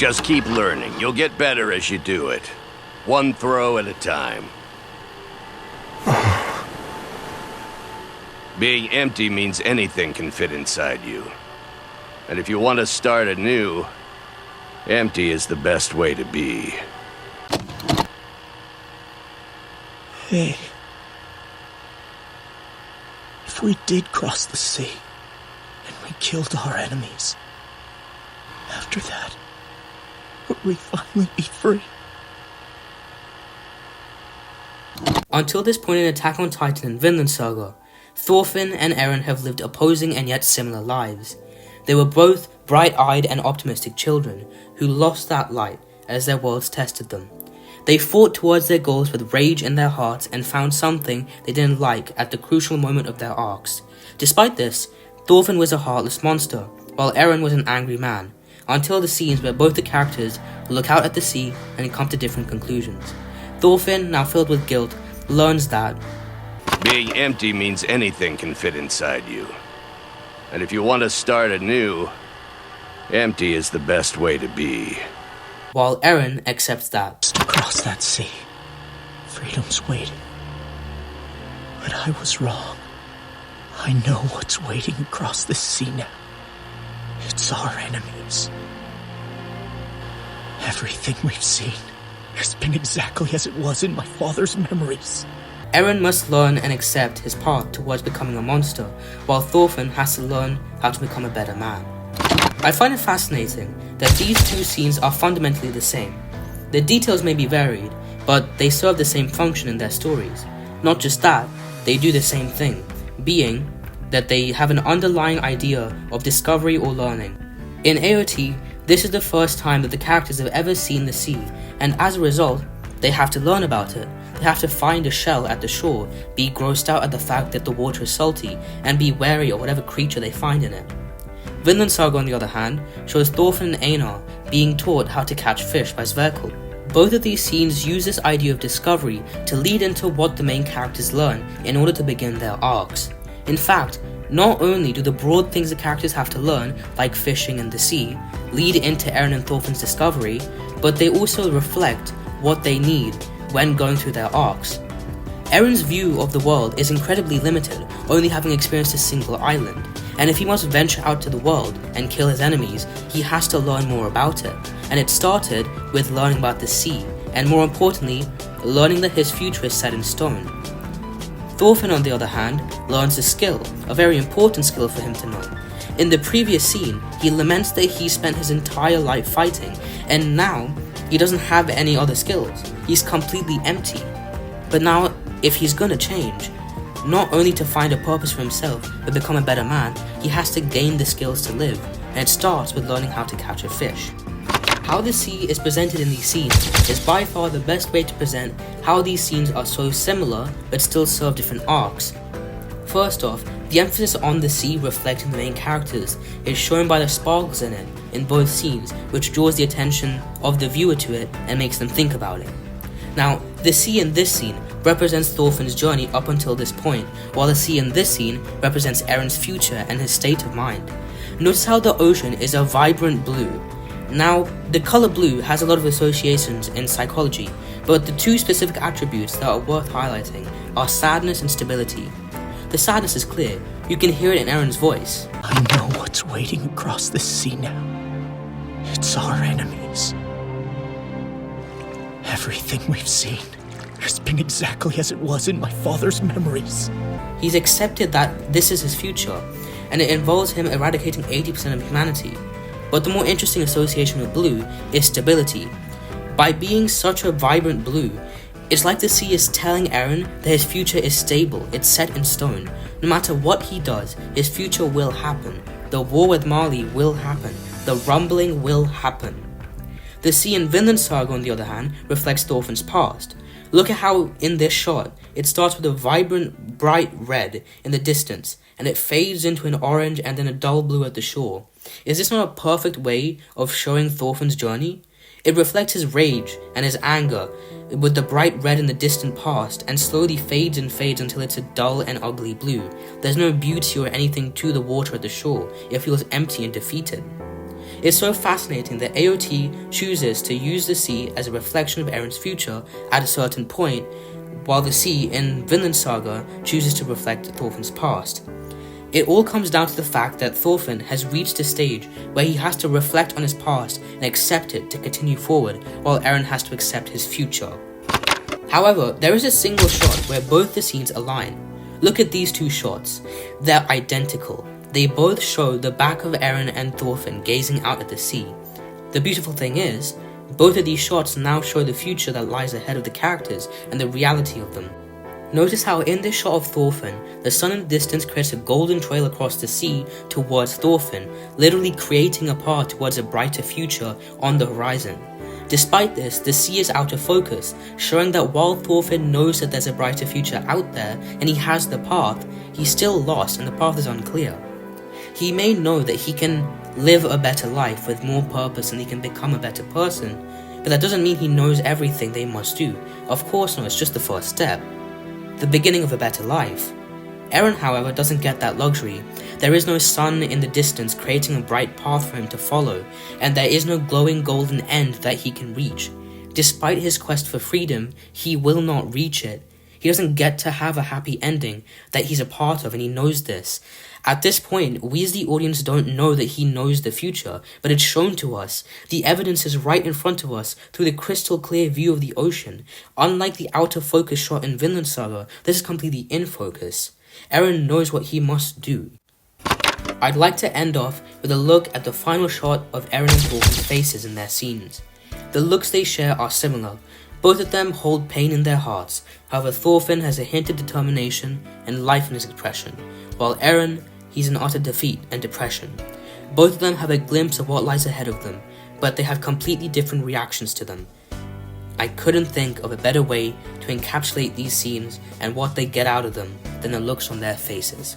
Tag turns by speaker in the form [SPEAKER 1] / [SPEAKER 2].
[SPEAKER 1] Just keep learning. You'll get better as you do it. One throw at a time. Being empty means anything can fit inside you. And if you want to start anew, empty is the best way to be.
[SPEAKER 2] Hey. If we did cross the sea, and we killed our enemies, after that, would we finally be free?
[SPEAKER 3] Until this point in Attack on Titan and Vinland Saga, Thorfinn and Eren have lived opposing and yet similar lives. They were both bright-eyed and optimistic children who lost that light as their worlds tested them. They fought towards their goals with rage in their hearts and found something they didn't like at the crucial moment of their arcs. Despite this, Thorfinn was a heartless monster, while Eren was an angry man, until the scenes where both the characters look out at the sea and come to different conclusions. Thorfinn, now filled with guilt, learns that
[SPEAKER 1] being empty means anything can fit inside you. And if you want to start anew, empty is the best way to be.
[SPEAKER 3] While Eren accepts that
[SPEAKER 2] Just across that sea, freedom's waiting. But I was wrong. I know what's waiting across the sea now. It's our enemies. Everything we've seen has been exactly as it was in my father's memories.
[SPEAKER 3] Eren must learn and accept his path towards becoming a monster, while Thorfinn has to learn how to become a better man. I find it fascinating that these two scenes are fundamentally the same. The details may be varied, but they serve the same function in their stories. Not just that, they do the same thing, being that they have an underlying idea of discovery or learning. In AOT, this is the first time that the characters have ever seen the sea, and as a result, they have to learn about it. They have to find a shell at the shore, be grossed out at the fact that the water is salty, and be wary of whatever creature they find in it. Vinland Saga, on the other hand, shows Thorfinn and Einar being taught how to catch fish by Sverkel. Both of these scenes use this idea of discovery to lead into what the main characters learn in order to begin their arcs. In fact, not only do the broad things the characters have to learn, like fishing and the sea, lead into Eren and Thorfinn's discovery, but they also reflect what they need when going through their arcs. Eren's view of the world is incredibly limited, only having experienced a single island, and if he must venture out to the world and kill his enemies, he has to learn more about it, and it started with learning about the sea, and more importantly, learning that his future is set in stone. Thorfinn, on the other hand, learns a skill, a very important skill for him to know. In the previous scene, he laments that he spent his entire life fighting, and now he doesn't have any other skills. He's completely empty. But now, if he's gonna change, not only to find a purpose for himself, but become a better man, he has to gain the skills to live, and it starts with learning how to catch a fish. How the sea is presented in these scenes is by far the best way to present how these scenes are so similar, but still serve different arcs. First off, the emphasis on the sea reflecting the main characters is shown by the sparkles in it in both scenes, which draws the attention of the viewer to it and makes them think about it. Now, the sea in this scene represents Thorfinn's journey up until this point, while the sea in this scene represents Eren's future and his state of mind. Notice how the ocean is a vibrant blue. Now, the color blue has a lot of associations in psychology, but the two specific attributes that are worth highlighting are sadness and stability. The sadness is clear, you can hear it in Eren's voice.
[SPEAKER 2] I know what's waiting across the sea now. It's our enemies. Everything we've seen has been exactly as it was in my father's memories.
[SPEAKER 3] He's accepted that this is his future, and it involves him eradicating 80% of humanity. But the more interesting association with blue is stability. By being such a vibrant blue, it's like the sea is telling Eren that his future is stable, it's set in stone. No matter what he does, his future will happen. The war with Marley will happen. The rumbling will happen. The sea in Vinland Saga, on the other hand, reflects Thorfinn's past. Look at how, in this shot, it starts with a vibrant, bright red in the distance, and it fades into an orange and then a dull blue at the shore. Is this not a perfect way of showing Thorfinn's journey? It reflects his rage and his anger with the bright red in the distant past, and slowly fades and fades until it's a dull and ugly blue. There's no beauty or anything to the water at the shore. It feels empty and defeated. It's so fascinating that AOT chooses to use the sea as a reflection of Erin's future at a certain point, while the sea in Vinland Saga chooses to reflect Thorfinn's past. It all comes down to the fact that Thorfinn has reached a stage where he has to reflect on his past and accept it to continue forward, while Erin has to accept his future. However, there is a single shot where both the scenes align. Look at these two shots. They're identical. They both show the back of Erin and Thorfinn gazing out at the sea. The beautiful thing is, both of these shots now show the future that lies ahead of the characters and the reality of them. Notice how in this shot of Thorfinn, the sun in the distance creates a golden trail across the sea towards Thorfinn, literally creating a path towards a brighter future on the horizon. Despite this, the sea is out of focus, showing that while Thorfinn knows that there's a brighter future out there and he has the path, he's still lost and the path is unclear. He may know that he can live a better life with more purpose and he can become a better person, but that doesn't mean he knows everything they must do. Of course not, it's just the first step. The beginning of a better life. Erin, however, doesn't get that luxury. There is no sun in the distance creating a bright path for him to follow, and there is no glowing golden end that he can reach. Despite his quest for freedom, he will not reach it. He doesn't get to have a happy ending that he's a part of, and he knows this. At this point, we as the audience don't know that he knows the future, but it's shown to us. The evidence is right in front of us through the crystal clear view of the ocean. Unlike the out of focus shot in Vinland Saga, this is completely in focus. Erin knows what he must do. I'd like to end off with a look at the final shot of Erin and Thorfinn's faces in their scenes. The looks they share are similar. Both of them hold pain in their hearts. However, Thorfinn has a hint of determination and life in his expression, while Erin, he's in utter defeat and depression. Both of them have a glimpse of what lies ahead of them, but they have completely different reactions to them. I couldn't think of a better way to encapsulate these scenes and what they get out of them than the looks on their faces.